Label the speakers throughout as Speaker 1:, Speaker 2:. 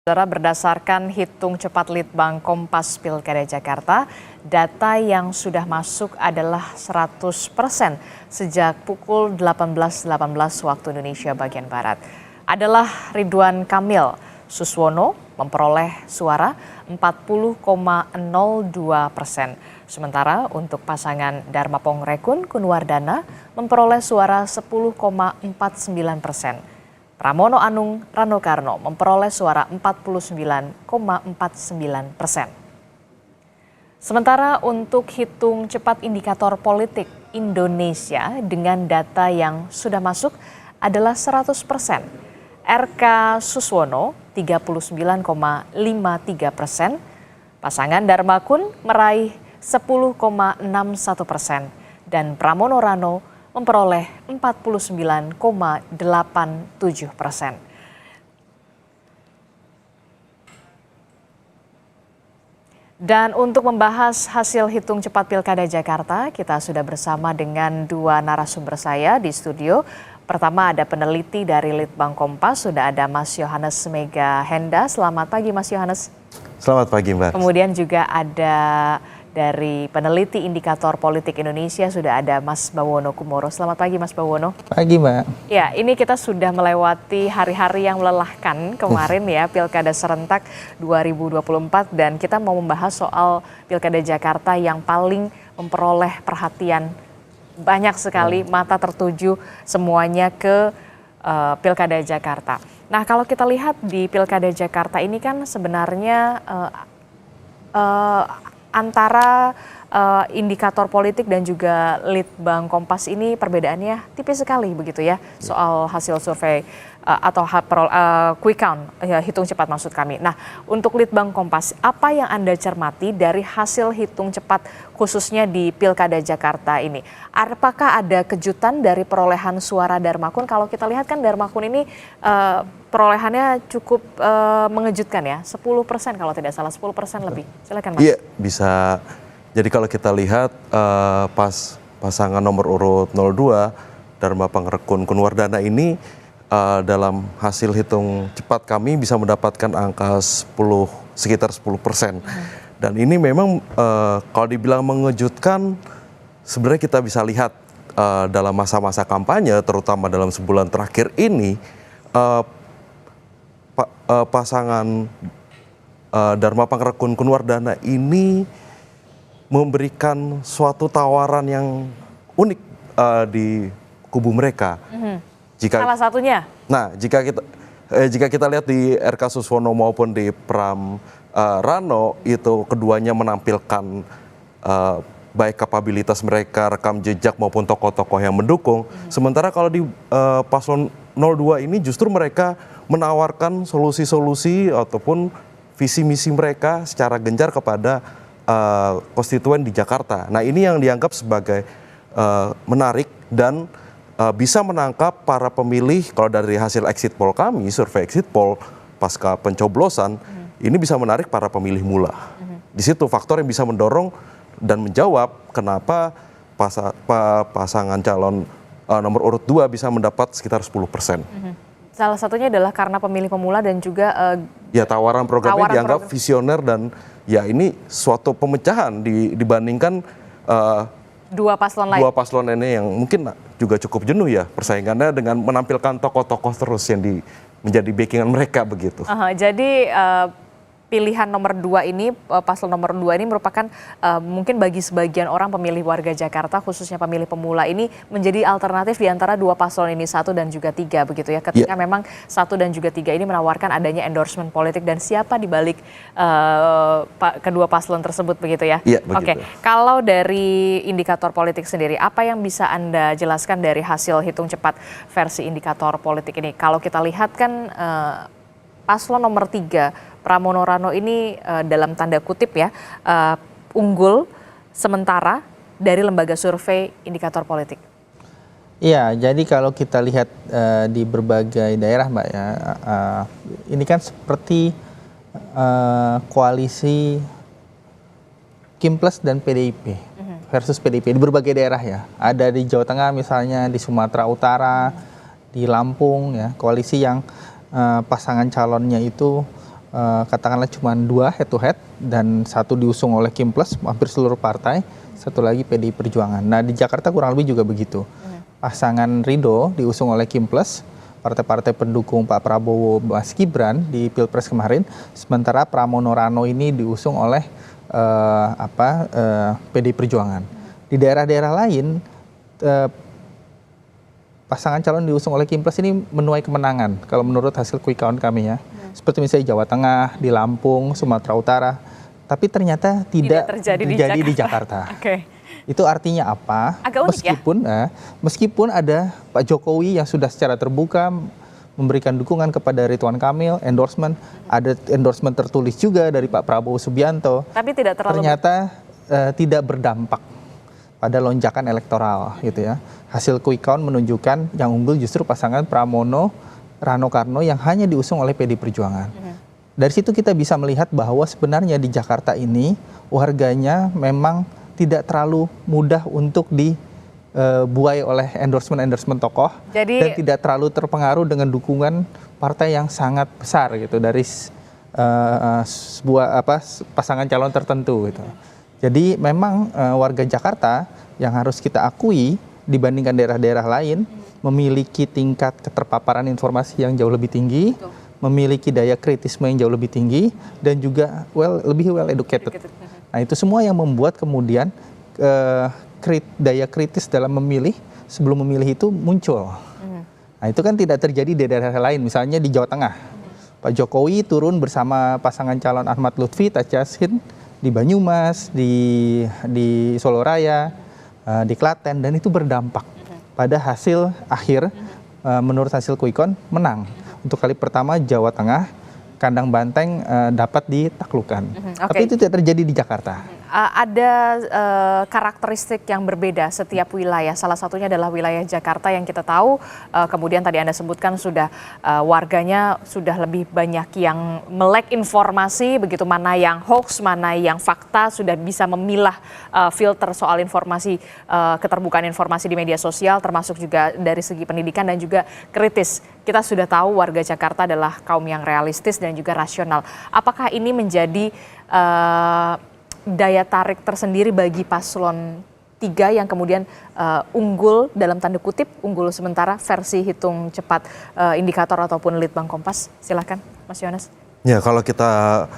Speaker 1: Saudara, berdasarkan hitung cepat Litbang Kompas Pilkada Jakarta, data yang sudah masuk adalah 100% sejak pukul 18.18 waktu Indonesia bagian Barat. Adalah Ridwan Kamil Suswono memperoleh suara 40,02%. Sementara untuk pasangan Dharma Pongrekun Kunwardana memperoleh suara 10,49%. Pramono Anung Rano Karno memperoleh suara 49,49%. Sementara untuk hitung cepat indikator politik Indonesia dengan data yang sudah masuk adalah 100%. RK Suswono 39,53%, pasangan Dharma Kun meraih 10,61% dan Pramono Rano memperoleh 49,87%. Dan untuk membahas hasil hitung cepat Pilkada Jakarta, kita sudah bersama dengan dua narasumber saya di studio. Pertama ada peneliti dari Litbang Kompas, sudah ada Mas Yohanes Mega Henda. Selamat pagi Mas Yohanes.
Speaker 2: Selamat pagi Mbak.
Speaker 1: Kemudian juga ada dari peneliti indikator politik Indonesia, sudah ada Mas Bawono Kumoro. Selamat pagi Mas Bawono.
Speaker 3: Pagi Mbak.
Speaker 1: Ya, ini kita sudah melewati hari-hari yang melelahkan kemarin ya, Pilkada Serentak 2024, dan kita mau membahas soal Pilkada Jakarta yang paling memperoleh perhatian banyak sekali, mata tertuju semuanya ke Pilkada Jakarta. Nah, kalau kita lihat di Pilkada Jakarta ini kan sebenarnya antara indikator politik dan juga Litbang Kompas ini perbedaannya tipis sekali begitu ya, soal hasil survei atau quick count, hitung cepat maksud kami. Nah, untuk Litbang Kompas, apa yang Anda cermati dari hasil hitung cepat khususnya di Pilkada Jakarta ini? Apakah ada kejutan dari perolehan suara Dharma Kun? Kalau kita lihat kan Dharma Kun ini perolehannya cukup mengejutkan ya, 10% kalau tidak salah, 10% lebih. Silakan Mas.
Speaker 2: Iya, bisa. Jadi kalau kita lihat pasangan nomor urut 02, Dharma Pongrekun Kunwardana ini dalam hasil hitung cepat kami bisa mendapatkan angka sekitar 10%. Dan ini memang kalau dibilang mengejutkan, sebenarnya kita bisa lihat dalam masa-masa kampanye, terutama dalam sebulan terakhir ini, pasangan Dharma Pongrekun Kunwardana ini memberikan suatu tawaran yang unik di kubu mereka.
Speaker 1: Salah satunya?
Speaker 2: Nah, jika kita lihat di RK Suswono maupun di Pram Rano, itu keduanya menampilkan baik kapabilitas mereka, rekam jejak maupun tokoh-tokoh yang mendukung. Sementara kalau di paslon 02 ini justru mereka menawarkan solusi-solusi ataupun visi misi mereka secara gencar kepada konstituen di Jakarta. Nah, ini yang dianggap sebagai menarik dan bisa menangkap para pemilih. Kalau dari hasil exit poll kami, survei exit poll pasca pencoblosan, ini bisa menarik para pemilih mula. Di situ faktor yang bisa mendorong dan menjawab kenapa pasangan calon nomor urut 2 bisa mendapat sekitar 10%.
Speaker 1: Salah satunya adalah karena pemilih pemula dan juga
Speaker 2: ya, tawaran programnya dianggap visioner dan ya ini suatu pemecahan dibandingkan
Speaker 1: dua paslon lain.
Speaker 2: Dua paslon ini yang mungkin juga cukup jenuh ya persaingannya dengan menampilkan tokoh-tokoh terus yang menjadi backingan mereka begitu.
Speaker 1: Jadi pilihan nomor 2 ini, paslon nomor 2 ini merupakan mungkin bagi sebagian orang pemilih warga Jakarta, khususnya pemilih pemula ini, menjadi alternatif di antara dua paslon ini, 1 dan juga 3 begitu ya. Ketika memang 1 dan juga 3 ini menawarkan adanya endorsement politik dan siapa di balik kedua paslon tersebut begitu ya. Oke, kalau dari indikator politik sendiri, apa yang bisa Anda jelaskan dari hasil hitung cepat versi indikator politik ini? Kalau kita lihat kan paslon nomor 3, Pramono Rano ini dalam tanda kutip ya, unggul sementara dari lembaga survei indikator politik.
Speaker 3: Iya, jadi kalau kita lihat di berbagai daerah Mbak ya, ini kan seperti koalisi Kim Plus dan PDIP versus PDIP di berbagai daerah ya. Ada di Jawa Tengah misalnya, di Sumatera Utara, di Lampung ya, koalisi yang pasangan calonnya itu katakanlah cuma 2 head to head dan 1 diusung oleh Kim Plus, hampir seluruh partai, 1 lagi PDI Perjuangan. Nah di Jakarta kurang lebih juga begitu. Pasangan Ridho diusung oleh Kim Plus, partai-partai pendukung Pak Prabowo Mas Gibran di Pilpres kemarin, sementara Pramono Rano ini diusung oleh PDI Perjuangan. Di daerah-daerah lain pasangan calon diusung oleh Kim Plus ini menuai kemenangan kalau menurut hasil quick count kami ya. Seperti misalnya Jawa Tengah, di Lampung, Sumatera Utara. Tapi ternyata tidak terjadi di Jakarta.
Speaker 1: Oke.
Speaker 3: Itu artinya apa?
Speaker 1: Agak unik
Speaker 3: Meskipun ada Pak Jokowi yang sudah secara terbuka memberikan dukungan kepada Ridwan Kamil, ada endorsement tertulis juga dari Pak Prabowo Subianto.
Speaker 1: Tapi
Speaker 3: ternyata tidak berdampak pada lonjakan elektoral gitu ya. Hasil quick count menunjukkan yang unggul justru pasangan Pramono Rano Karno yang hanya diusung oleh PDI Perjuangan. Dari situ kita bisa melihat bahwa sebenarnya di Jakarta ini warganya memang tidak terlalu mudah untuk dibuai oleh endorsement tokoh dan tidak terlalu terpengaruh dengan dukungan partai yang sangat besar gitu dari sebuah pasangan calon tertentu gitu. Jadi memang warga Jakarta yang harus kita akui dibandingkan daerah-daerah lain memiliki tingkat keterpaparan informasi yang jauh lebih tinggi, memiliki daya kritisme yang jauh lebih tinggi, dan juga lebih well educated. Nah itu semua yang membuat kemudian daya kritis dalam memilih sebelum memilih itu muncul. Nah itu kan tidak terjadi di daerah lain, misalnya di Jawa Tengah. Pak Jokowi turun bersama pasangan calon Ahmad Lutfi, Taci Yassin, di Banyumas, di Solo Raya, di Klaten, dan itu berdampak pada hasil akhir. Menurut hasil quick count menang untuk kali pertama Jawa Tengah, kandang banteng dapat ditaklukkan. Tapi itu tidak terjadi di Jakarta.
Speaker 1: Ada karakteristik yang berbeda setiap wilayah. Salah satunya adalah wilayah Jakarta yang kita tahu, kemudian tadi Anda sebutkan sudah warganya sudah lebih banyak yang melek informasi, begitu mana yang hoax, mana yang fakta, sudah bisa memilah filter soal informasi, keterbukaan informasi di media sosial, termasuk juga dari segi pendidikan dan juga kritis. Kita sudah tahu warga Jakarta adalah kaum yang realistis dan juga rasional. Apakah ini menjadi daya tarik tersendiri bagi paslon 3 yang kemudian unggul dalam tanda kutip, unggul sementara versi hitung cepat indikator ataupun Litbang Kompas? Silakan Mas Yones.
Speaker 2: Ya kalau kita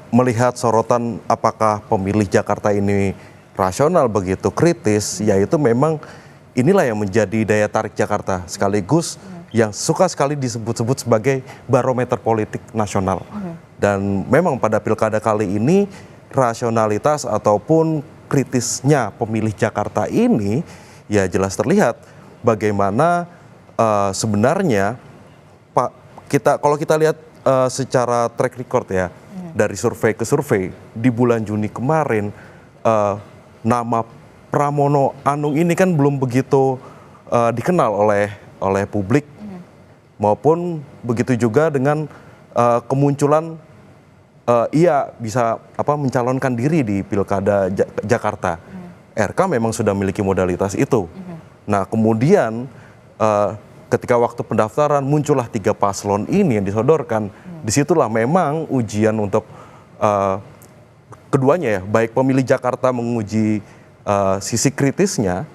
Speaker 2: melihat sorotan apakah pemilih Jakarta ini rasional begitu kritis, yaitu memang inilah yang menjadi daya tarik Jakarta sekaligus yang suka sekali disebut-sebut sebagai barometer politik nasional. Dan memang pada pilkada kali ini rasionalitas ataupun kritisnya pemilih Jakarta ini ya jelas terlihat bagaimana sebenarnya kalau kita lihat secara track record ya dari survei ke survei di bulan Juni kemarin nama Pramono Anung ini kan belum begitu dikenal oleh publik maupun begitu juga dengan kemunculan ia bisa mencalonkan diri di pilkada Jakarta. RK memang sudah memiliki modalitas itu. Nah kemudian ketika waktu pendaftaran muncullah 3 paslon ini yang disodorkan. Disitulah memang ujian untuk keduanya ya, baik pemilih Jakarta menguji sisi kritisnya.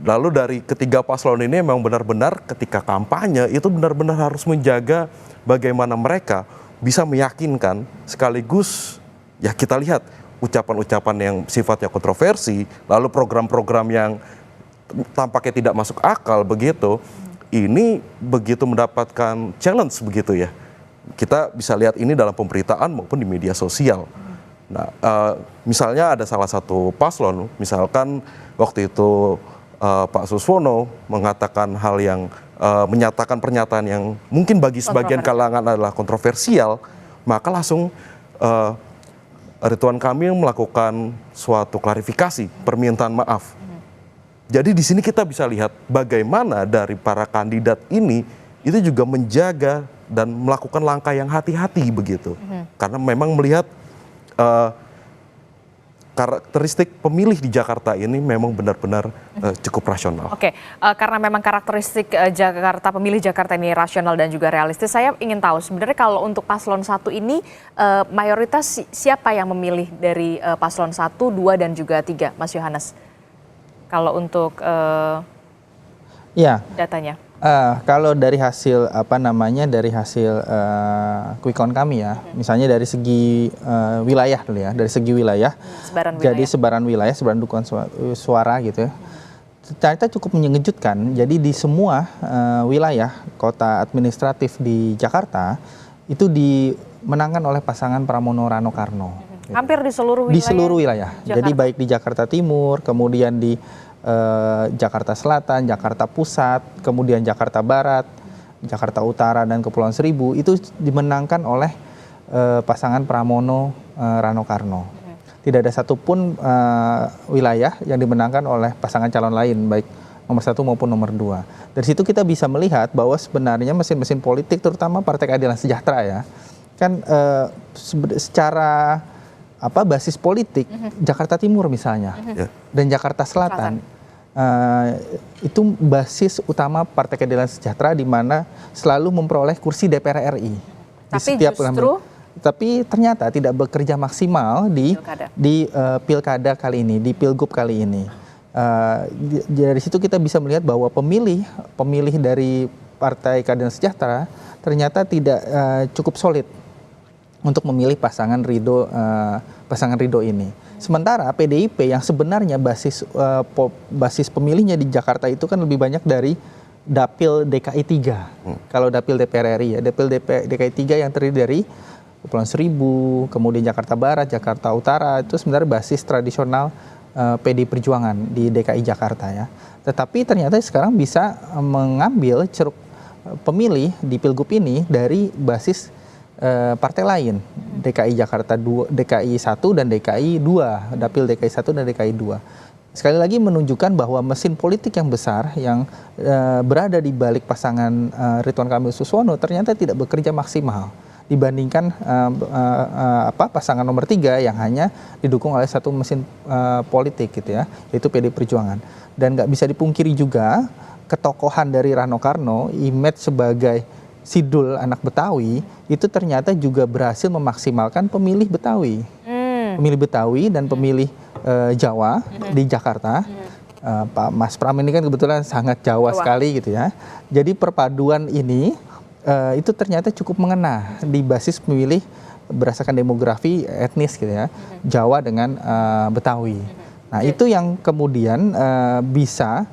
Speaker 2: Lalu dari ketiga paslon ini memang benar-benar ketika kampanye itu benar-benar harus menjaga bagaimana mereka bisa meyakinkan sekaligus ya kita lihat ucapan-ucapan yang sifatnya kontroversi, lalu program-program yang tampaknya tidak masuk akal begitu, ini begitu mendapatkan challenge begitu ya. Kita bisa lihat ini dalam pemberitaan maupun di media sosial. Nah, misalnya ada salah satu paslon, misalkan waktu itu Pak Suswono mengatakan hal yang menyatakan pernyataan yang mungkin bagi sebagian kalangan adalah kontroversial, maka langsung Ridwan Kamil melakukan suatu klarifikasi, permintaan maaf. Jadi di sini kita bisa lihat bagaimana dari para kandidat ini itu juga menjaga dan melakukan langkah yang hati-hati begitu, karena memang melihat karakteristik pemilih di Jakarta ini memang benar-benar cukup rasional.
Speaker 1: Oke, karena memang karakteristik Jakarta, pemilih Jakarta ini rasional dan juga realistis, saya ingin tahu sebenarnya kalau untuk paslon 1 ini mayoritas siapa yang memilih dari paslon 1, 2 dan juga 3, Mas Yohanes? Kalau untuk datanya.
Speaker 3: Kalau dari hasil dari hasil quick count kami ya, misalnya dari segi wilayah dulu ya, dari segi wilayah, sebaran dukungan suara gitu ya, ternyata cukup mengejutkan. Jadi di semua wilayah kota administratif di Jakarta itu dimenangkan oleh pasangan Pramono Rano Karno.
Speaker 1: Hampir di seluruh wilayah.
Speaker 3: Di seluruh wilayah. Jadi baik di Jakarta Timur, kemudian di Jakarta Selatan, Jakarta Pusat, kemudian Jakarta Barat, Jakarta Utara dan Kepulauan Seribu itu dimenangkan oleh pasangan Pramono Rano Karno. Tidak ada satupun wilayah yang dimenangkan oleh pasangan calon lain, baik nomor 1 maupun nomor 2. Dari situ kita bisa melihat bahwa sebenarnya mesin-mesin politik, terutama Partai Keadilan Sejahtera ya, kan secara basis politik Jakarta Timur misalnya dan Jakarta Selatan. Itu basis utama Partai Keadilan Sejahtera di mana selalu memperoleh kursi DPR RI. Tapi ternyata tidak bekerja maksimal di pilkada kali ini, di pilgub kali ini. Dari situ kita bisa melihat bahwa pemilih dari Partai Keadilan Sejahtera ternyata tidak cukup solid untuk memilih pasangan Ridho ini. Sementara PDIP yang sebenarnya basis pemilihnya di Jakarta itu kan lebih banyak dari dapil DKI 3. Kalau dapil DPR RI ya, dapil DKI 3 yang terdiri dari Kepulauan Seribu, kemudian Jakarta Barat, Jakarta Utara, itu sebenarnya basis tradisional PDI Perjuangan di DKI Jakarta ya. Tetapi ternyata sekarang bisa mengambil ceruk pemilih di pilgub ini dari basis partai lain, DKI Jakarta 2, DKI 1 dan DKI 2, dapil DKI 1 dan DKI 2. Sekali lagi menunjukkan bahwa mesin politik yang besar yang berada di balik pasangan Ridwan Kamil Suswono ternyata tidak bekerja maksimal dibandingkan pasangan nomor 3 yang hanya didukung oleh satu mesin politik gitu ya, yaitu PD Perjuangan. Dan nggak bisa dipungkiri juga ketokohan dari Rano Karno, image sebagai Sidul anak Betawi itu ternyata juga berhasil memaksimalkan pemilih Betawi, pemilih Betawi dan pemilih Jawa di Jakarta. Pak Mas Pram ini kan kebetulan sangat Jawa sekali gitu ya. Jadi perpaduan ini itu ternyata cukup mengena di basis pemilih berdasarkan demografi etnis gitu ya, Jawa dengan Betawi. Nah itu yang kemudian bisa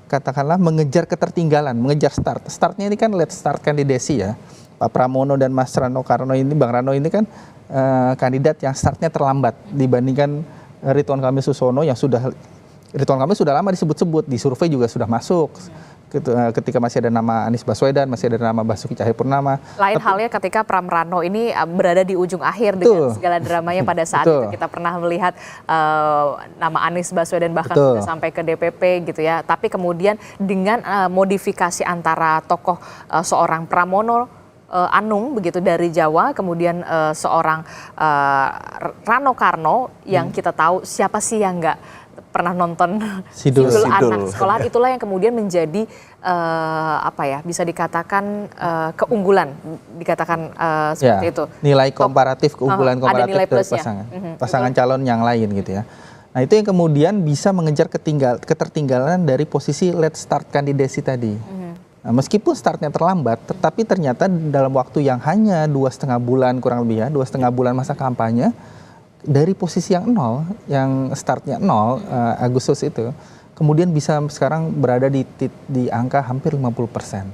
Speaker 3: katakanlah mengejar ketertinggalan, mengejar start. Startnya ini kan let's start kandidasi ya. Pak Pramono dan Mas Rano Karno ini, Bang Rano ini kan kandidat yang startnya terlambat dibandingkan Ridwan Kamil Suswono yang Ridwan Kamil sudah lama disebut-sebut, di survei juga sudah masuk. Ketika masih ada nama Anies Baswedan, masih ada nama Basuki Cahayapurnama.
Speaker 1: Lain halnya ketika Pram Rano ini berada di ujung akhir dengan segala dramanya pada saat itu. Kita pernah melihat nama Anies Baswedan bahkan sudah sampai ke DPP gitu ya. Tapi kemudian dengan modifikasi antara tokoh seorang Pramono Anung begitu dari Jawa, kemudian seorang Rano Karno yang kita tahu siapa sih yang nggak pernah nonton Sidul Anak Sekolahan, itulah yang kemudian menjadi bisa dikatakan keunggulan, dikatakan seperti itu.
Speaker 3: Nilai komparatif, keunggulan komparatif dari pasangan calon yang lain gitu ya. Nah itu yang kemudian bisa mengejar ketertinggalan dari posisi let's start kandidasi tadi. Nah, meskipun startnya terlambat, tetapi ternyata dalam waktu yang hanya 2,5 bulan kurang lebih ya, 2,5 bulan masa kampanye, dari posisi yang nol, yang startnya 0 Agustus itu, kemudian bisa sekarang berada di angka hampir 50%.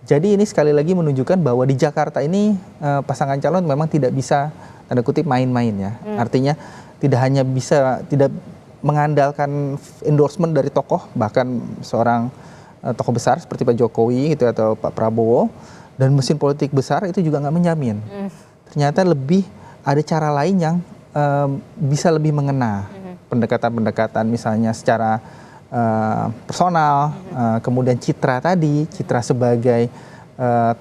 Speaker 3: Jadi ini sekali lagi menunjukkan bahwa di Jakarta ini pasangan calon memang tidak bisa tanda kutip main-main ya. Artinya tidak mengandalkan endorsement dari tokoh, bahkan seorang tokoh besar seperti Pak Jokowi gitu atau Pak Prabowo, dan mesin politik besar itu juga nggak menjamin. Ternyata lebih ada cara lain yang bisa lebih mengena, pendekatan-pendekatan misalnya secara personal, kemudian citra sebagai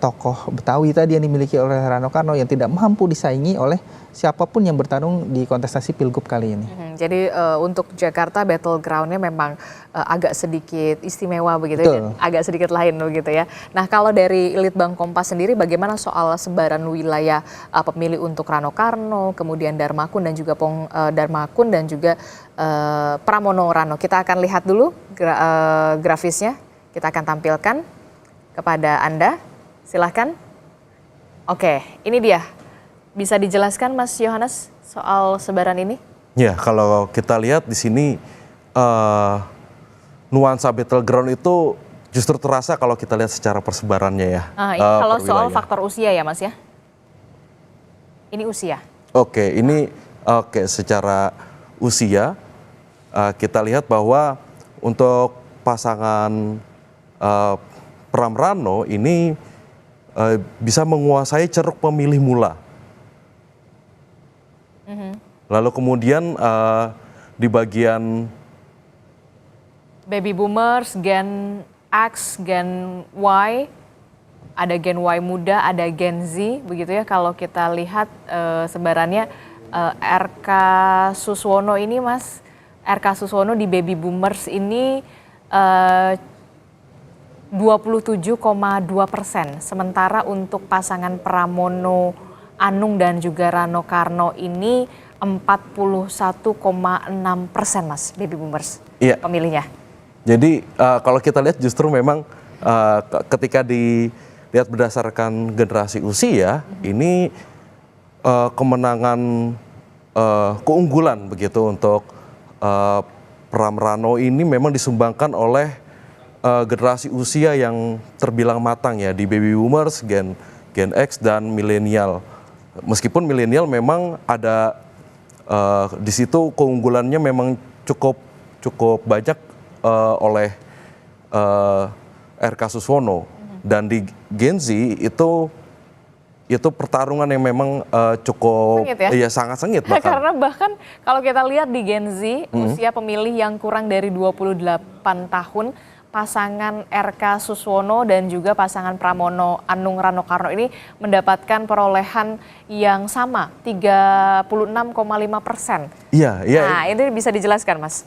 Speaker 3: tokoh Betawi tadi yang dimiliki oleh Rano Karno yang tidak mampu disaingi oleh siapapun yang bertarung di kontestasi Pilgub kali ini.
Speaker 1: Jadi untuk Jakarta battlegroundnya memang agak sedikit istimewa begitu
Speaker 3: Betul.
Speaker 1: ya, agak sedikit lain begitu ya. Nah kalau dari Litbang Kompas sendiri bagaimana soal sebaran wilayah pemilih untuk Rano Karno, kemudian Darmakun dan juga Darmakun dan juga Pramono Rano. Kita akan lihat dulu grafisnya, kita akan tampilkan kepada Anda. Silahkan. Oke, ini dia. Bisa dijelaskan Mas Yohanes soal sebaran ini?
Speaker 2: Ya, kalau kita lihat di sini nuansa battleground itu justru terasa kalau kita lihat secara persebarannya ya.
Speaker 1: Ini kalau
Speaker 2: per
Speaker 1: soal
Speaker 2: wilayah.
Speaker 1: faktor usia ya Mas ya? Ini usia.
Speaker 2: Oke, ini secara usia kita lihat bahwa untuk pasangan Pram Rano ini bisa menguasai ceruk pemilih mula. Lalu kemudian di bagian
Speaker 1: Baby boomers, Gen X, Gen Y, ada Gen Y muda, ada Gen Z, begitu ya. Kalau kita lihat sebarannya RK Suswono ini Mas, RK Suswono di Baby boomers ini 27,2%. Sementara untuk pasangan Pramono Anung dan juga Rano Karno ini 41,6% Mas, Baby boomers pemilihnya.
Speaker 2: Jadi kalau kita lihat justru memang ketika dilihat berdasarkan generasi usia, ini kemenangan keunggulan begitu untuk Pram Rano ini memang disumbangkan oleh generasi usia yang terbilang matang ya di baby boomers, Gen X dan milenial. Meskipun milenial memang ada di situ keunggulannya memang cukup banyak oleh RK Suswono, dan di Gen Z itu pertarungan yang memang cukup
Speaker 1: sengit ya?
Speaker 2: Iya, sangat sengit bahkan.
Speaker 1: Karena bahkan kalau kita lihat di Gen Z, usia pemilih yang kurang dari 28 tahun, pasangan RK Suswono dan juga pasangan Pramono Anung Rano Karno ini mendapatkan perolehan yang sama, 36,5%.
Speaker 2: Iya.
Speaker 1: Nah, ini bisa dijelaskan Mas.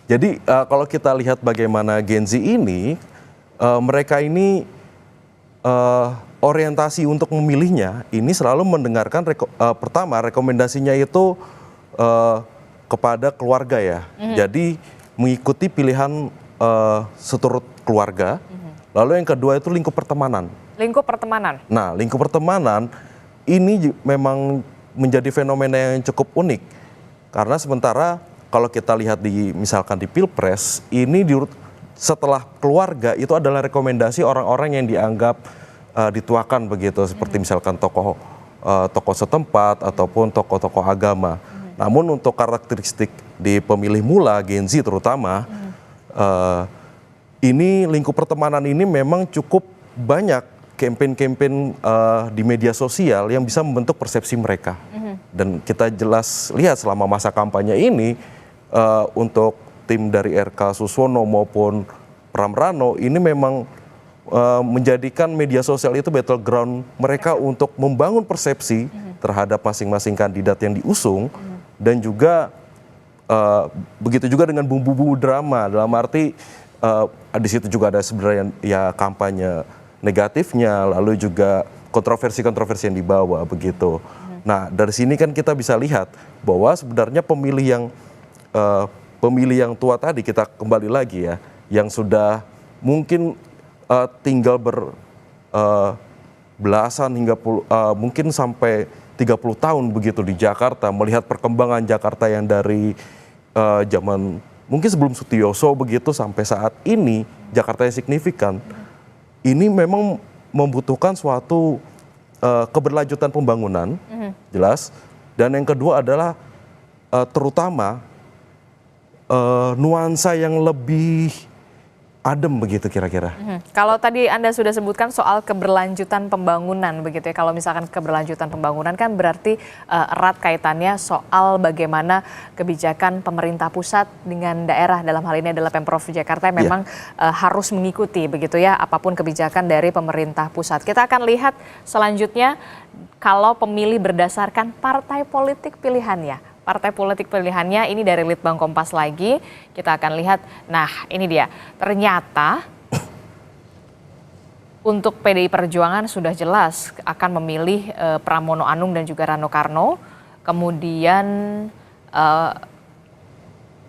Speaker 2: Jadi kalau kita lihat bagaimana Gen Z ini, mereka ini orientasi untuk memilihnya ini selalu mendengarkan pertama rekomendasinya itu kepada keluarga ya. Jadi mengikuti pilihan seturut keluarga. Lalu yang kedua itu lingkup pertemanan.
Speaker 1: Lingkup pertemanan.
Speaker 2: Nah, lingkup pertemanan ini memang menjadi fenomena yang cukup unik. Karena sementara kalau kita lihat misalkan di Pilpres, ini setelah keluarga itu adalah rekomendasi orang-orang yang dianggap dituakan begitu, seperti misalkan tokoh setempat ataupun tokoh-tokoh agama. Namun untuk karakteristik di pemilih mula Gen Z terutama, ini lingkup pertemanan ini memang cukup banyak campaign-campaign di media sosial yang bisa membentuk persepsi mereka. Dan kita jelas lihat selama masa kampanye ini untuk tim dari RK Suswono maupun Pram Rano ini memang menjadikan media sosial itu battleground mereka untuk membangun persepsi terhadap masing-masing kandidat yang diusung, dan juga begitu juga dengan bumbu-bumbu drama, dalam arti di situ juga ada sebenarnya ya kampanye negatifnya, lalu juga kontroversi-kontroversi yang dibawa begitu. Nah, dari sini kan kita bisa lihat bahwa sebenarnya pemilih yang tua tadi, kita kembali lagi ya, yang sudah mungkin tinggal belasan hingga mungkin sampai 30 tahun begitu di Jakarta, melihat perkembangan Jakarta yang dari zaman mungkin sebelum Sutioso begitu sampai saat ini Jakarta yang signifikan. Ini memang membutuhkan suatu keberlanjutan pembangunan, jelas. Dan yang kedua adalah terutama nuansa yang lebih adem begitu kira-kira.
Speaker 1: Kalau tadi Anda sudah sebutkan soal keberlanjutan pembangunan begitu ya. Kalau misalkan keberlanjutan pembangunan kan berarti erat kaitannya soal bagaimana kebijakan pemerintah pusat dengan daerah, dalam hal ini adalah Pemprov Jakarta yang memang harus mengikuti begitu ya apapun kebijakan dari pemerintah pusat. Kita akan lihat selanjutnya kalau pemilih berdasarkan partai politik pilihannya. Partai politik pilihannya ini dari Litbang Kompas lagi, kita akan lihat, nah ini dia, ternyata untuk PDI Perjuangan sudah jelas akan memilih Pramono Anung dan juga Rano Karno, kemudian,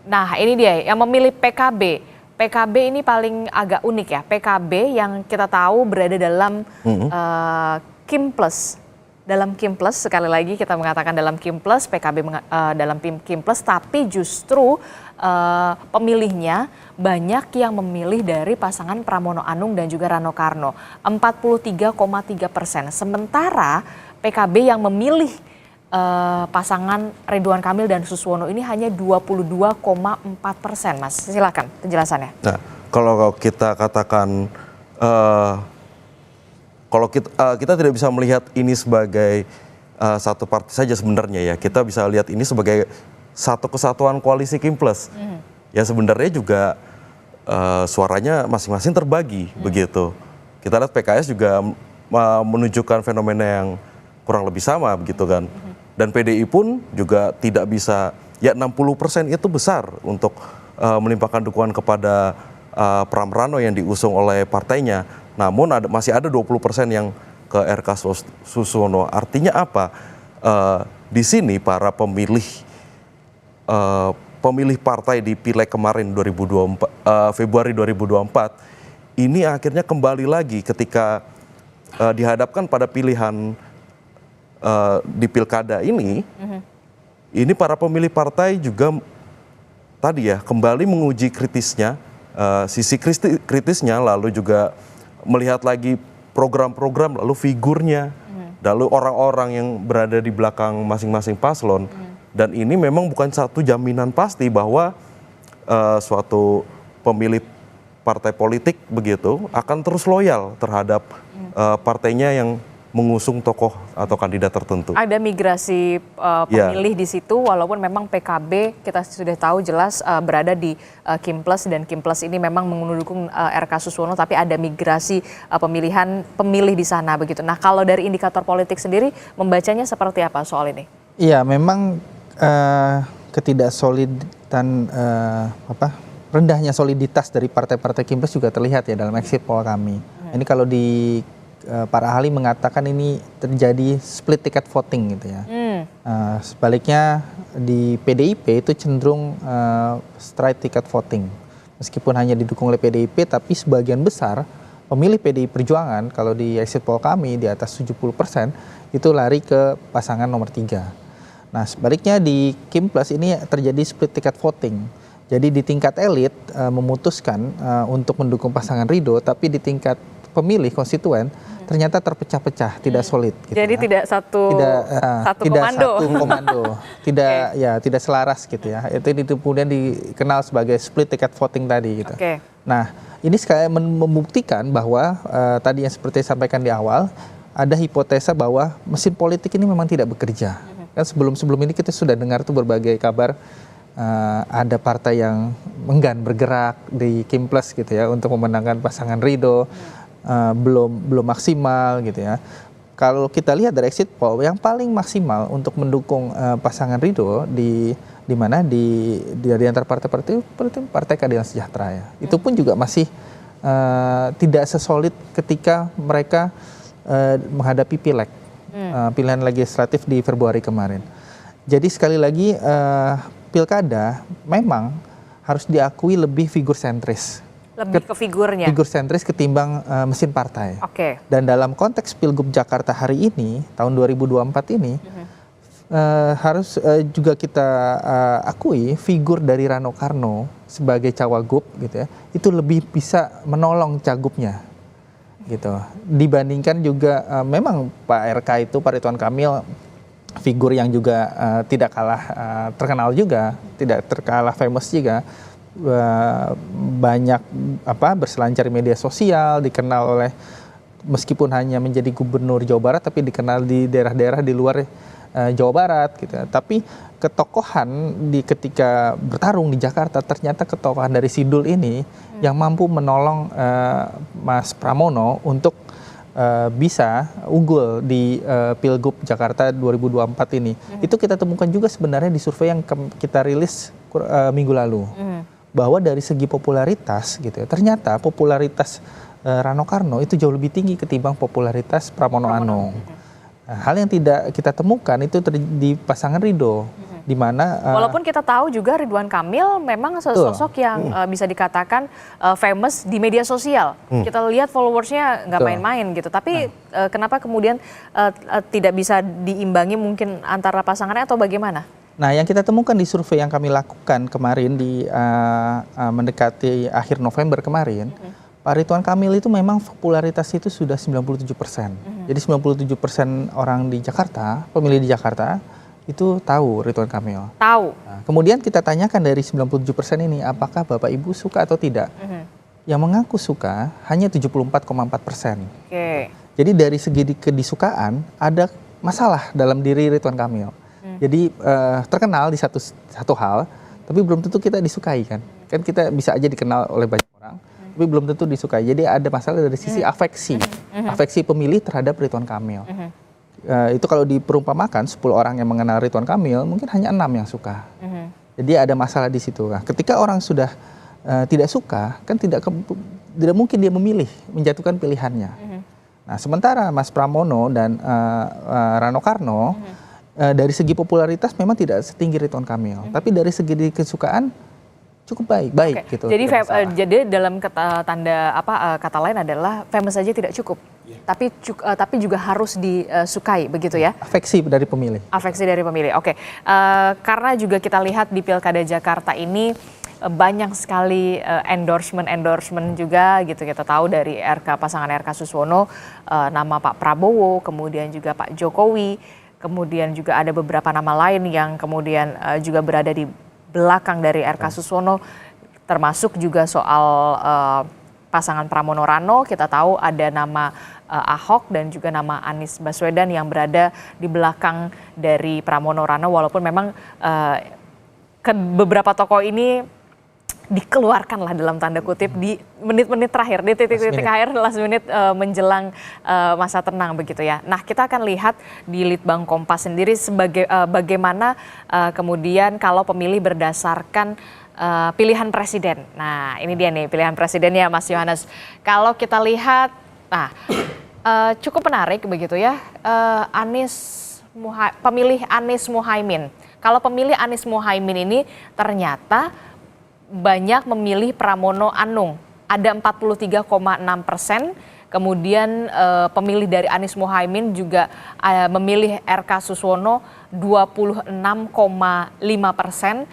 Speaker 1: nah ini dia yang memilih PKB. PKB ini paling agak unik ya, PKB yang kita tahu berada dalam Kim+. Dalam Kim+, sekali lagi kita mengatakan dalam Kim+, PKB dalam Kim+, tapi justru pemilihnya banyak yang memilih dari pasangan Pramono Anung dan juga Rano Karno, 43,3%. Sementara PKB yang memilih pasangan Ridwan Kamil dan Suswono ini hanya 22,4%, Mas. Silakan penjelasannya.
Speaker 2: Nah, kalau kita katakan kalau kita tidak bisa melihat ini sebagai satu partai saja sebenarnya ya, kita bisa lihat ini sebagai satu kesatuan koalisi Kim+. Ya sebenarnya juga suaranya masing-masing terbagi begitu. Kita lihat PKS juga menunjukkan fenomena yang kurang lebih sama begitu kan. Dan PDI pun juga tidak bisa, ya 60% itu besar untuk melimpahkan dukungan kepada Pram Rano yang diusung oleh partainya. Namun masih ada 20% yang ke RK Suswono. Artinya apa? Di sini para pemilih partai di Pileg kemarin Februari 2024 ini akhirnya kembali lagi ketika dihadapkan pada pilihan di pilkada ini. Ini para pemilih partai juga tadi ya kembali menguji kritisnya, sisi kritisnya, lalu juga melihat lagi program-program, lalu figurnya, lalu orang-orang yang berada di belakang masing-masing paslon. Dan ini memang bukan satu jaminan pasti bahwa suatu pemilih partai politik begitu akan terus loyal terhadap partainya yang mengusung tokoh atau kandidat tertentu.
Speaker 1: Ada migrasi pemilih di situ, walaupun memang PKB kita sudah tahu jelas berada di Kim+, dan Kim+ ini memang mendukung RK Suswono, tapi ada migrasi pemilih di sana begitu. Nah, kalau dari indikator politik sendiri membacanya seperti apa soal ini? Iya,
Speaker 3: memang ketidaksolidan rendahnya soliditas dari partai-partai Kim+ juga terlihat ya dalam exit poll kami. Ini kalau di para ahli mengatakan ini terjadi split ticket voting gitu ya. Sebaliknya di PDIP itu cenderung straight ticket voting. Meskipun hanya didukung oleh PDIP, tapi sebagian besar pemilih PDI Perjuangan kalau di exit poll kami di atas 70% itu lari ke pasangan nomor 3. Nah sebaliknya di Kim+ ini terjadi split ticket voting. Jadi di tingkat elit memutuskan untuk mendukung pasangan Ridho, tapi di tingkat pemilih konstituen ternyata terpecah-pecah, tidak solid. Gitu.
Speaker 1: Jadi tidak satu komando, tidak selaras gitu ya. Itu kemudian dikenal sebagai split ticket voting tadi gitu. Nah ini sekali membuktikan bahwa tadi yang seperti disampaikan di awal ada hipotesa bahwa mesin politik ini memang tidak bekerja. Kan sebelum ini kita sudah dengar tuh berbagai kabar. Ada partai yang enggan bergerak di Kim+ gitu ya untuk memenangkan pasangan Ridho. Belum maksimal gitu ya. Kalau kita lihat dari exit poll yang paling maksimal untuk mendukung pasangan Ridho di mana di antara partai Keadilan Sejahtera ya. Itu pun juga masih tidak sesolid ketika mereka menghadapi pileg pilihan legislatif di Februari kemarin. Jadi sekali lagi pilkada memang harus diakui lebih figur sentris. Lebih ke figurnya. Figur
Speaker 3: sentris ketimbang mesin partai. Dan dalam konteks Pilgub Jakarta hari ini, tahun 2024 ini, harus juga kita akui figur dari Rano Karno sebagai cawagup gitu ya, itu lebih bisa menolong cagupnya gitu. Dibandingkan juga memang Pak RK itu, Pak Ridwan Kamil, figur yang juga tidak kalah terkenal juga, tidak terkalah famous juga. banyak berselancar di media sosial, dikenal oleh meskipun hanya menjadi gubernur Jawa Barat tapi dikenal di daerah-daerah di luar Jawa Barat gitu. Tapi ketokohan ketika bertarung di Jakarta, ternyata ketokohan dari Sidul ini yang mampu menolong Mas Pramono untuk bisa unggul di Pilgub Jakarta 2024 ini. Itu kita temukan juga sebenarnya di survei yang kita rilis minggu lalu. Bahwa dari segi popularitas gitu ya, ternyata popularitas Rano Karno itu jauh lebih tinggi ketimbang popularitas Pramono Anung. Nah, hal yang tidak kita temukan itu di pasangan Ridho, di mana
Speaker 1: walaupun kita tahu juga Ridwan Kamil memang sosok yang bisa dikatakan famous di media sosial. Kita lihat followersnya nggak main-main gitu. Tapi kenapa kemudian tidak bisa diimbangi mungkin antara pasangannya atau bagaimana?
Speaker 3: Nah, yang kita temukan di survei yang kami lakukan kemarin di mendekati akhir November kemarin, Pak Ridwan Kamil itu memang popularitas itu sudah 97%. Jadi 97% orang di Jakarta, pemilih di Jakarta, itu tahu Ridwan Kamil.
Speaker 1: Tahu.
Speaker 3: Nah, kemudian kita tanyakan dari 97% ini, apakah Bapak Ibu suka atau tidak? Yang mengaku suka hanya 74,4%. Jadi dari segi kedisukaan, ada masalah dalam diri Ridwan Kamil. Jadi terkenal di satu hal, tapi belum tentu kita disukai kan. Kan kita bisa aja dikenal oleh banyak orang, tapi belum tentu disukai. Jadi ada masalah dari sisi afeksi pemilih terhadap Ridwan Kamil. Itu kalau diperumpamakan 10 orang yang mengenal Ridwan Kamil, mungkin hanya 6 yang suka. Jadi ada masalah di situ. Nah, ketika orang sudah tidak suka, kan tidak mungkin dia memilih, menjatuhkan pilihannya. Nah, sementara Mas Pramono dan Rano Karno dari segi popularitas memang tidak setinggi Ridwan Kamil, tapi dari segi kesukaan cukup baik gitu.
Speaker 1: Jadi jadi dalam kata lain adalah famous saja tidak cukup, tapi juga harus disukai begitu ya.
Speaker 3: Afeksi dari pemilih.
Speaker 1: Afeksi dari pemilih. Oke. Karena juga kita lihat di Pilkada Jakarta ini banyak sekali endorsement juga gitu. Kita tahu dari pasangan RK Suswono, nama Pak Prabowo, kemudian juga Pak Jokowi. Kemudian juga ada beberapa nama lain yang kemudian juga berada di belakang dari RK Suswono, termasuk juga soal pasangan Pramono Rano. Kita tahu ada nama Ahok dan juga nama Anies Baswedan yang berada di belakang dari Pramono Rano, walaupun memang beberapa tokoh ini dikeluarkan lah dalam tanda kutip di menit-menit terakhir, di titik-titik akhir, last minute menjelang masa tenang begitu ya. Nah, kita akan lihat di Litbang Kompas sendiri sebagai bagaimana kemudian kalau pemilih berdasarkan pilihan presiden. Nah, ini dia nih pilihan presidennya Mas Yohanes. Kalau kita lihat, nah cukup menarik begitu ya, pemilih Anies Muhaimin. Kalau pemilih Anies Muhaimin ini ternyata banyak memilih Pramono Anung, ada 43,6%. Kemudian pemilih dari Anies Muhaimin juga memilih RK Suswono 26,5%,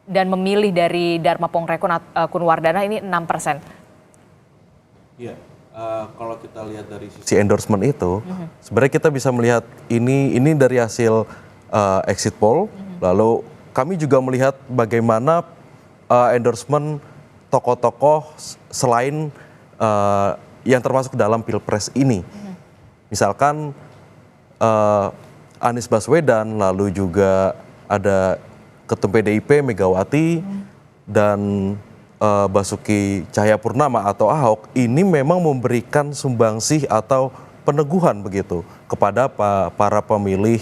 Speaker 1: dan memilih dari Dharma Pongrekon Kunwardana ini 6%.
Speaker 2: Iya, kalau kita lihat dari sisi endorsement itu, sebenarnya kita bisa melihat ini dari hasil exit poll. Lalu kami juga melihat bagaimana endorsement tokoh-tokoh selain yang termasuk dalam Pilpres ini. Misalkan Anies Baswedan, lalu juga ada Ketum PDIP Megawati, dan Basuki Cahayapurnama atau Ahok, ini memang memberikan sumbangsih atau peneguhan begitu kepada para pemilih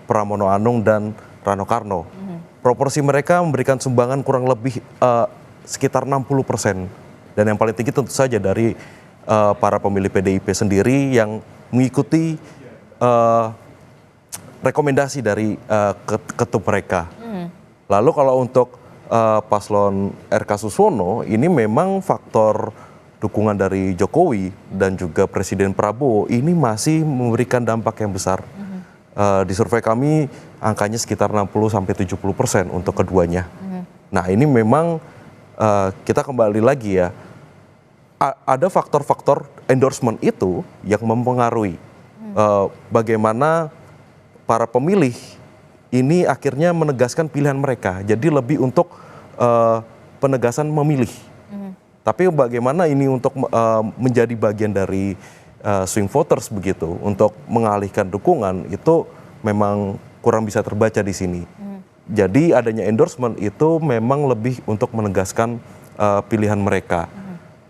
Speaker 2: Pramono Anung dan Rano Karno. Proporsi mereka memberikan sumbangan kurang lebih sekitar 60%. Dan yang paling tinggi tentu saja dari para pemilih PDIP sendiri yang mengikuti rekomendasi dari ketum mereka. Lalu kalau untuk paslon RK Suswono, ini memang faktor dukungan dari Jokowi dan juga Presiden Prabowo ini masih memberikan dampak yang besar. Di survei kami angkanya sekitar 60-70% untuk keduanya. Nah, ini memang kita kembali lagi ya, ada faktor-faktor endorsement itu yang mempengaruhi bagaimana para pemilih ini akhirnya menegaskan pilihan mereka. Jadi lebih untuk penegasan memilih. Tapi bagaimana ini untuk menjadi bagian dari swing voters begitu, untuk mengalihkan dukungan, itu memang kurang bisa terbaca di sini. Jadi adanya endorsement itu memang lebih untuk menegaskan pilihan mereka.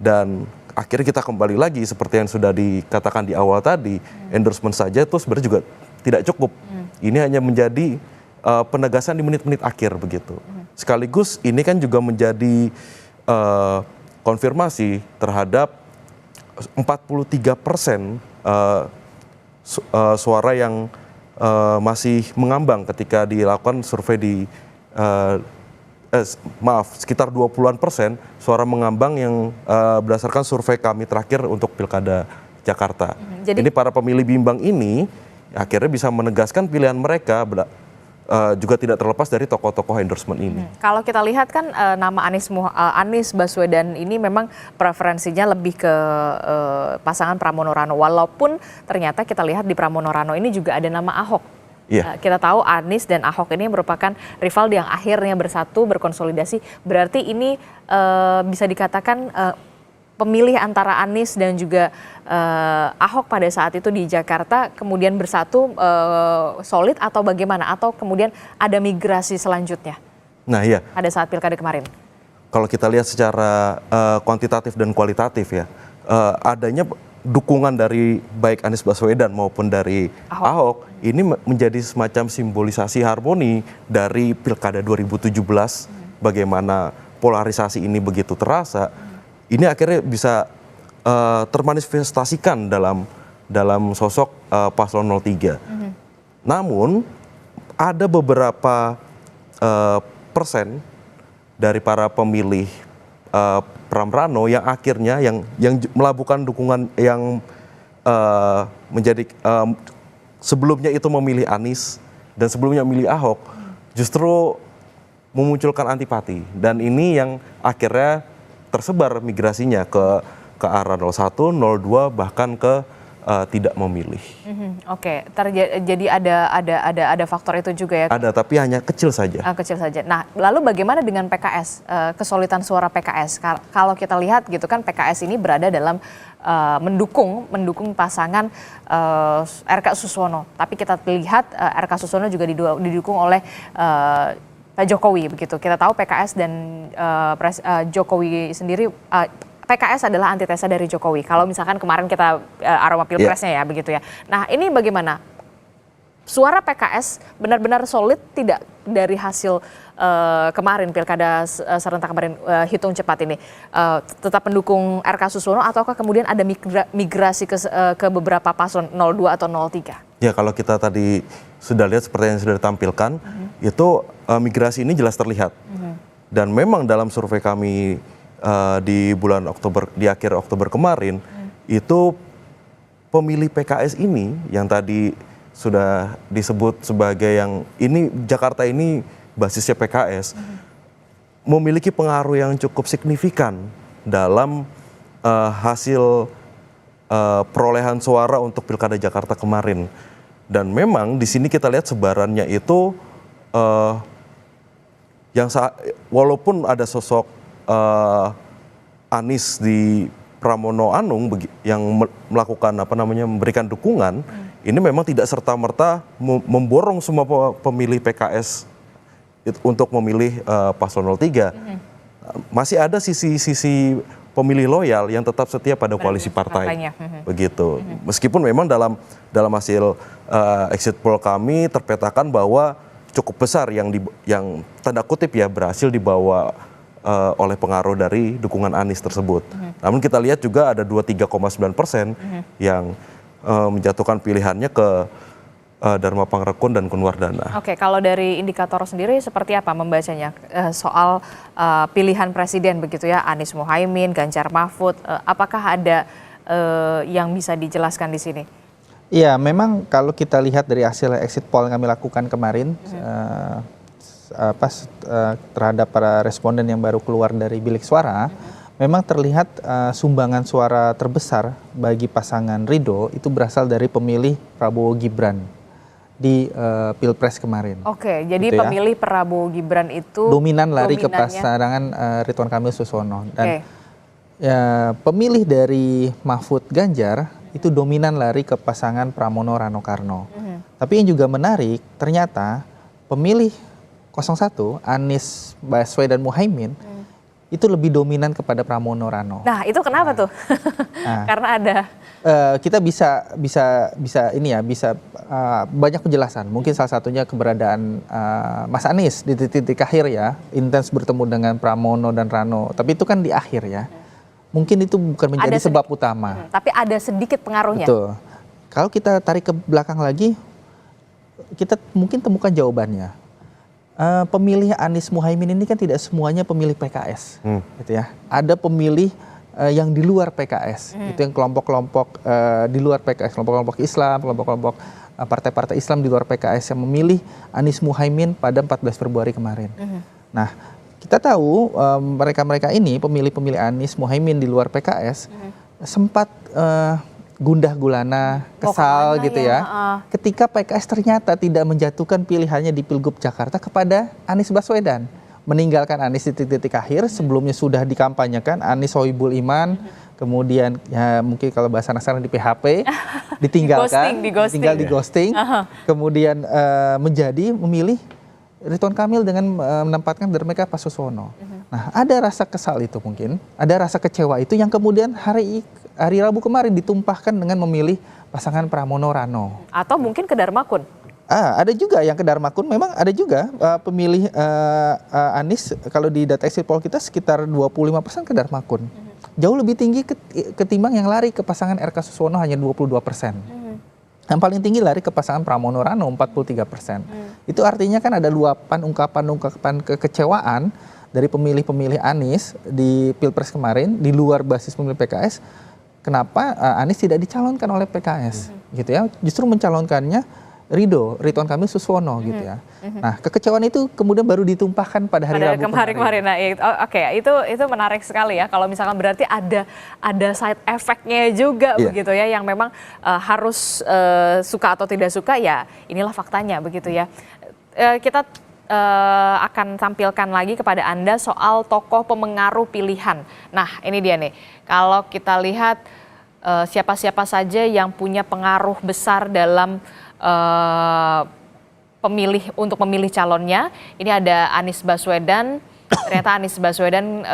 Speaker 2: Dan akhirnya kita kembali lagi seperti yang sudah dikatakan di awal tadi, endorsement saja itu sebenarnya juga tidak cukup. Ini hanya menjadi penegasan di menit-menit akhir begitu. Sekaligus ini kan juga menjadi konfirmasi terhadap 43% suara yang masih mengambang ketika dilakukan survei di sekitar 20-an% suara mengambang yang berdasarkan survei kami terakhir untuk Pilkada Jakarta.
Speaker 1: Jadi,
Speaker 2: ini para pemilih bimbang ini akhirnya bisa menegaskan pilihan mereka, juga tidak terlepas dari tokoh-tokoh endorsement ini.
Speaker 1: Kalau kita lihat kan nama Anies Baswedan ini memang preferensinya lebih ke pasangan Pramono Rano, walaupun ternyata kita lihat di Pramono Rano ini juga ada nama Ahok. Kita tahu Anies dan Ahok ini merupakan rival yang akhirnya bersatu, berkonsolidasi. Berarti ini bisa dikatakan pemilih antara Anies dan juga Ahok pada saat itu di Jakarta kemudian bersatu solid atau bagaimana? Atau kemudian ada migrasi selanjutnya?
Speaker 2: Nah iya.
Speaker 1: Pada saat pilkada kemarin.
Speaker 2: Kalau kita lihat secara kuantitatif dan kualitatif ya, adanya dukungan dari baik Anies Baswedan maupun dari Ahok ini menjadi semacam simbolisasi harmoni dari Pilkada 2017, bagaimana polarisasi ini begitu terasa. Ini akhirnya bisa termanifestasikan dalam sosok paslon 03. Namun ada beberapa persen dari para pemilih Pram Rano yang akhirnya yang melabuhkan dukungan yang menjadi sebelumnya itu memilih Anies dan sebelumnya memilih Ahok, justru memunculkan antipati, dan ini yang akhirnya tersebar migrasinya ke arah 01, 02 bahkan ke tidak memilih.
Speaker 1: Oke, jadi ada faktor itu juga ya?
Speaker 2: Ada, tapi hanya kecil saja.
Speaker 1: Kecil saja. Nah, lalu bagaimana dengan PKS? Kesulitan suara PKS. Kalau kita lihat gitu kan, PKS ini berada dalam mendukung pasangan RK Suswono. Tapi kita lihat RK Suswono juga didukung oleh Pak Jokowi begitu. Kita tahu PKS dan Jokowi sendiri, PKS adalah antitesa dari Jokowi. Kalau misalkan kemarin kita aroma pilpresnya ya begitu ya. Nah ini bagaimana? Suara PKS benar-benar solid tidak dari hasil kemarin pilkada serentak kemarin hitung cepat ini, tetap mendukung RK Suswono ataukah kemudian ada migrasi ke beberapa paslon 02 atau 03?
Speaker 2: Ya kalau kita tadi sudah lihat seperti yang sudah ditampilkan, itu migrasi ini jelas terlihat. Dan memang dalam survei kami di bulan Oktober, di akhir Oktober kemarin, itu pemilih PKS ini yang tadi sudah disebut sebagai yang ini Jakarta ini basisnya PKS, memiliki pengaruh yang cukup signifikan dalam hasil perolehan suara untuk Pilkada Jakarta kemarin. Dan memang di sini kita lihat sebarannya itu walaupun ada sosok Anies di Pramono Anung yang melakukan memberikan dukungan, ini memang tidak serta-merta memborong semua pemilih PKS untuk memilih paslon 03. Masih ada sisi pemilih loyal yang tetap setia pada koalisi partai. Begitu. Meskipun memang dalam hasil exit poll kami terpetakan bahwa cukup besar yang tanda kutip ya berhasil dibawa oleh pengaruh dari dukungan Anies tersebut. Namun kita lihat juga ada 23,9% yang menjatuhkan pilihannya ke Dharma Pangrekun dan Kunwardana.
Speaker 1: Oke, kalau dari indikator sendiri seperti apa membacanya soal pilihan presiden begitu ya, Anies Muhaimin, Ganjar Mahfud, apakah ada yang bisa dijelaskan di sini?
Speaker 3: Iya, memang kalau kita lihat dari hasil exit poll yang kami lakukan kemarin, terhadap para responden yang baru keluar dari bilik suara, memang terlihat sumbangan suara terbesar bagi pasangan Ridho itu berasal dari pemilih Prabowo Gibran. di Pilpres kemarin.
Speaker 1: Oke, jadi
Speaker 3: Gitu ya.
Speaker 1: pemilih Prabowo Gibran itu
Speaker 3: Dominan lari ke
Speaker 1: dominannya-
Speaker 3: pasangan Ridwan Kamil Susono. Dan
Speaker 1: Oke.
Speaker 3: ya, pemilih dari Mahfud Ganjar itu dominan lari ke pasangan Pramono Rano Karno. Tapi yang juga menarik, ternyata pemilih 01 Anies Baswedan Muhaimin itu lebih dominan kepada Pramono Rano.
Speaker 1: Nah, itu kenapa tuh?
Speaker 3: Nah.
Speaker 1: Karena ada
Speaker 3: Kita bisa ini ya, bisa banyak penjelasan. Mungkin salah satunya keberadaan Mas Anies di titik akhir ya, intens bertemu dengan Pramono dan Rano. Tapi itu kan di akhir ya. Mungkin itu bukan menjadi
Speaker 1: Ada
Speaker 3: sebab utama.
Speaker 1: tapi ada sedikit pengaruhnya.
Speaker 3: Betul. Kalau kita tarik ke belakang lagi, kita mungkin temukan jawabannya. Pemilih Anies Muhaimin ini kan tidak semuanya pemilih PKS, gitu ya. Ada pemilih yang di luar PKS, itu yang kelompok-kelompok di luar PKS, kelompok-kelompok Islam, kelompok-kelompok partai-partai Islam di luar PKS yang memilih Anies Muhaimin pada 14 Februari kemarin. Nah, kita tahu mereka-mereka ini pemilih-pemilih Anies Muhaimin di luar PKS sempat gundah gulana, kesal
Speaker 1: kemana
Speaker 3: gitu
Speaker 1: ya?
Speaker 3: ya. Ketika PKS ternyata tidak menjatuhkan pilihannya di Pilgub Jakarta kepada Anies Baswedan. Meninggalkan Anies di titik akhir, sebelumnya sudah dikampanyekan Anies Sohibul Iman, kemudian ya mungkin kalau bahasa anak-anak di PHP, ditinggalkan, tinggal di ghosting, kemudian menjadi memilih Ridwan Kamil dengan menempatkan Darmeka Pasusono. Nah, ada rasa kesal itu mungkin, ada rasa kecewa itu yang kemudian hari Rabu kemarin ditumpahkan dengan memilih pasangan Pramono Rano.
Speaker 1: Atau mungkin ke Darmakun.
Speaker 3: Ada juga yang ke Darmakun, memang ada juga pemilih Anies kalau di data exit poll kita sekitar 25% ke Darmakun. Jauh lebih tinggi ketimbang yang lari ke pasangan RK Susono hanya 22%. Yang paling tinggi lari ke pasangan Pramono Rano 43%. Itu artinya kan ada luapan ungkapan kekecewaan dari pemilih-pemilih Anies di Pilpres kemarin di luar basis pemilih PKS. Kenapa Anies tidak dicalonkan oleh PKS gitu ya? Justru mencalonkannya Ridwan Kamil Susono gitu ya. Nah, kekecewaan itu kemudian baru ditumpahkan pada hari Rabu kemarin.
Speaker 1: Nah, oke, itu menarik sekali ya. Kalau misalkan berarti ada side effect-nya juga begitu ya, yang memang harus suka atau tidak suka ya. Inilah faktanya begitu ya. Kita akan tampilkan lagi kepada Anda soal tokoh pemengaruh pilihan. Nah, ini dia nih. Kalau kita lihat siapa-siapa saja yang punya pengaruh besar dalam untuk memilih calonnya. Ini ada Anies Baswedan. Ternyata Anies Baswedan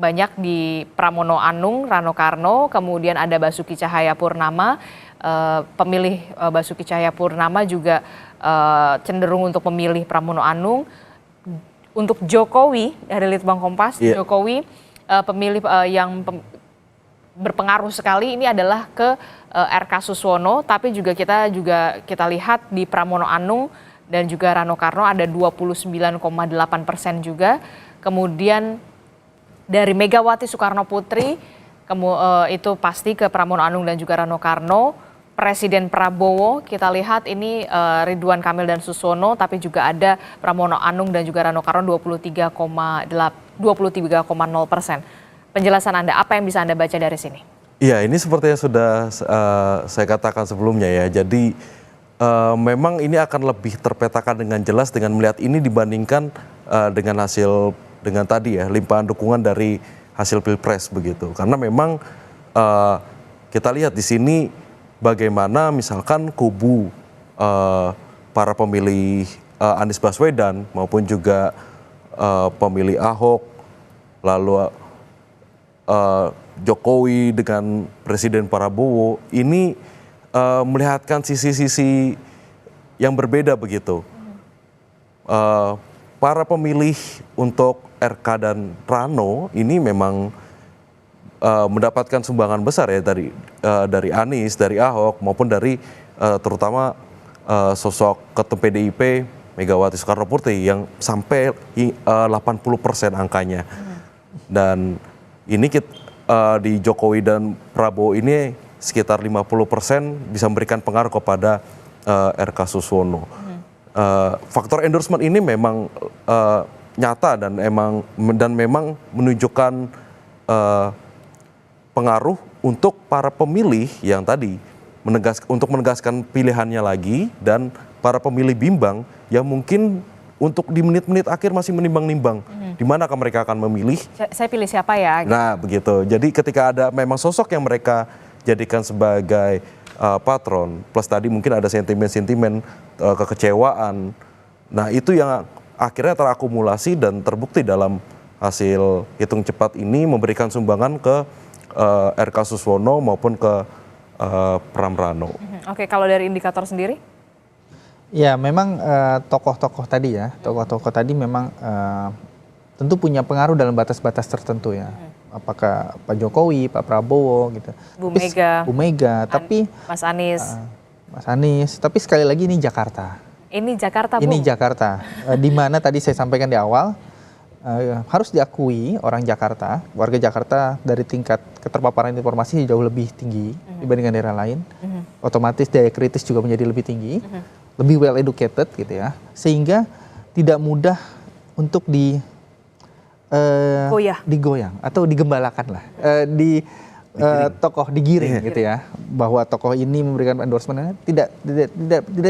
Speaker 1: banyak di Pramono Anung, Rano Karno, kemudian ada Basuki Cahayapurnama. Pemilih Basuki Cahayapurnama juga cenderung untuk memilih Pramono Anung. Untuk Jokowi dari Litbang Kompas, Jokowi pemilih yang berpengaruh sekali ini adalah ke RK Susono, tapi juga kita lihat di Pramono Anung dan juga Rano Karno ada 29,8% juga. Kemudian dari Megawati Soekarno Putri itu pasti ke Pramono Anung dan juga Rano Karno. Presiden Prabowo kita lihat ini Ridwan Kamil dan Susono, tapi juga ada Pramono Anung dan juga Rano Karno 23,0%. Penjelasan Anda, apa yang bisa Anda baca dari sini?
Speaker 2: Iya, ini seperti yang sudah saya katakan sebelumnya ya. Jadi memang ini akan lebih terpetakan dengan jelas dengan melihat ini dibandingkan dengan hasil dengan tadi ya, limpahan dukungan dari hasil Pilpres begitu. Karena memang kita lihat di sini bagaimana misalkan kubu para pemilih Anies Baswedan maupun juga pemilih Ahok, lalu Jokowi dengan Presiden Prabowo ini melihatkan sisi-sisi yang berbeda begitu. Para pemilih untuk RK dan Rano ini memang mendapatkan sumbangan besar ya dari Anies, dari Ahok maupun dari terutama sosok ketum PDIP Megawati Soekarno Putri yang sampai 80% angkanya. Dan ini di Jokowi dan Prabowo ini sekitar 50% bisa memberikan pengaruh kepada RK Susono. Faktor endorsement ini memang nyata dan memang menunjukkan pengaruh untuk para pemilih yang tadi untuk menegaskan pilihannya lagi, dan para pemilih bimbang yang mungkin untuk di menit-menit akhir masih menimbang-nimbang di manakah mereka akan memilih.
Speaker 1: Saya pilih siapa ya?
Speaker 2: Nah begitu, jadi ketika ada memang sosok yang mereka jadikan sebagai patron, plus tadi mungkin ada sentimen-sentimen kekecewaan, nah itu yang akhirnya terakumulasi dan terbukti dalam hasil hitung cepat ini memberikan sumbangan ke RK Suswono maupun ke Pram Rano.
Speaker 1: Oke, kalau dari indikator sendiri?
Speaker 3: Ya memang tokoh-tokoh tadi memang tentu punya pengaruh dalam batas-batas tertentu ya. Apakah Pak Jokowi, Pak Prabowo gitu.
Speaker 1: Bu Mega,
Speaker 3: tapi
Speaker 1: Mas Anies.
Speaker 3: Mas Anies, tapi sekali lagi ini Jakarta.
Speaker 1: Ini Jakarta, Bu.
Speaker 3: Ini Jakarta, di mana tadi saya sampaikan di awal, harus diakui orang Jakarta, warga Jakarta dari tingkat keterpaparan informasi jauh lebih tinggi dibandingkan daerah lain. Otomatis daya kritis juga menjadi lebih tinggi, lebih well educated gitu ya, sehingga tidak mudah untuk digoyang atau digembalakan lah, tokoh digiring gitu ya, bahwa tokoh ini memberikan endorsement, tidak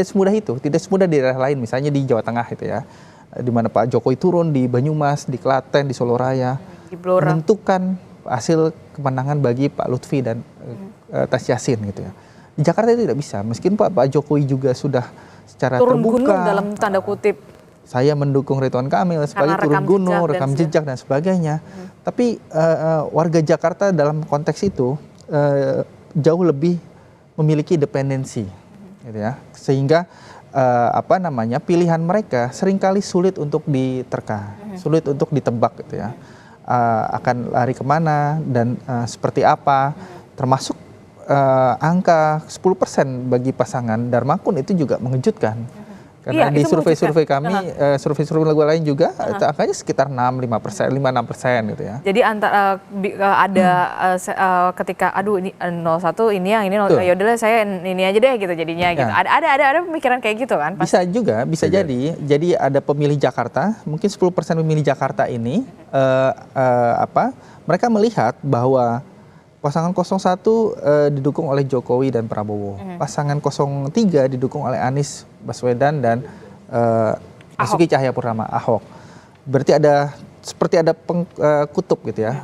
Speaker 3: semudah itu, tidak semudah di daerah lain, misalnya di Jawa Tengah gitu ya, di mana Pak Jokowi turun di Banyumas, di Klaten, di Solo Raya, menentukan hasil kemenangan bagi Pak Lutfi dan Tas Yassin gitu ya. Di Jakarta itu tidak bisa, meskipun Pak Jokowi juga sudah secara
Speaker 1: turun
Speaker 3: terbuka
Speaker 1: gunung dalam tanda kutip,
Speaker 3: saya mendukung Ridwan Kamil sebagai turun gunung, rekam jejak dan sebagainya. Tapi warga Jakarta dalam konteks itu jauh lebih memiliki independensi, gitu ya. Sehingga pilihan mereka seringkali sulit untuk diterka, sulit untuk ditebak, gitu ya. Akan lari kemana dan seperti apa, termasuk angka 10% bagi pasangan Darmakun itu juga mengejutkan. Karena di survei-survei kami, survei-survei lain juga, angkanya sekitar 5-6% gitu ya.
Speaker 1: Jadi ketika aduh ini 01 ini yang ini ya udahlah saya ini aja deh gitu jadinya gitu. Ada pemikiran kayak gitu kan?
Speaker 3: Bisa juga, bisa jadi. Jadi ada pemilih Jakarta, mungkin 10% pemilih Jakarta ini mereka melihat bahwa pasangan 01 didukung oleh Jokowi dan Prabowo. Pasangan 03 didukung oleh Anies Baswedan dan Basuki Cahayapurnama, Ahok. Berarti seperti ada kutub gitu ya,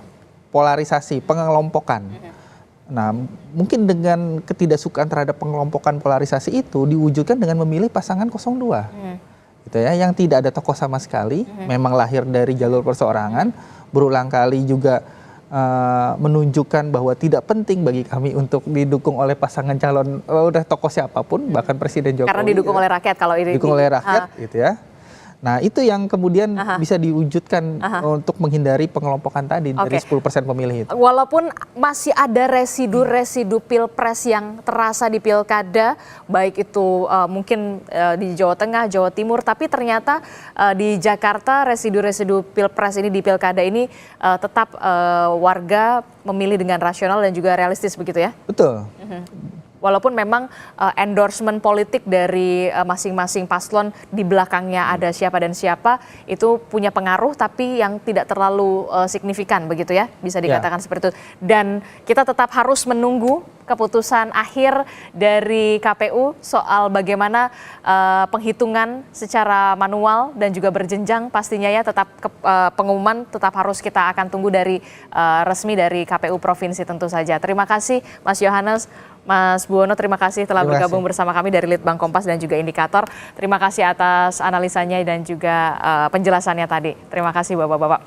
Speaker 3: polarisasi, pengelompokan. Nah, mungkin dengan ketidaksukaan terhadap pengelompokan polarisasi itu diwujudkan dengan memilih pasangan 02. Gitu ya, yang tidak ada tokoh sama sekali, memang lahir dari jalur perseorangan, berulang kali juga menunjukkan bahwa tidak penting bagi kami untuk didukung oleh pasangan calon udah tokoh siapapun, bahkan Presiden Jokowi.
Speaker 1: Karena didukung oleh rakyat kalau ini.
Speaker 3: Didukung oleh rakyat gitu ya. Nah itu yang kemudian bisa diwujudkan untuk menghindari pengelompokan tadi dari 10% pemilih itu.
Speaker 1: Walaupun masih ada residu pilpres yang terasa di pilkada, baik itu mungkin di Jawa Tengah, Jawa Timur, tapi ternyata di Jakarta residu pilpres ini di pilkada ini tetap warga memilih dengan rasional dan juga realistis begitu ya?
Speaker 3: Betul.
Speaker 1: Walaupun memang endorsement politik dari masing-masing paslon di belakangnya ada siapa dan siapa itu punya pengaruh tapi yang tidak terlalu signifikan begitu ya, bisa dikatakan seperti itu. Dan kita tetap harus menunggu keputusan akhir dari KPU soal bagaimana penghitungan secara manual dan juga berjenjang pastinya ya, tetap pengumuman tetap harus kita akan tunggu dari resmi dari KPU Provinsi tentu saja. Terima kasih Mas Yohanes, Mas Buwono, terima kasih telah bergabung bersama kami dari Litbang Kompas dan juga Indikator. Terima kasih atas analisanya dan juga penjelasannya tadi. Terima kasih Bapak-Bapak.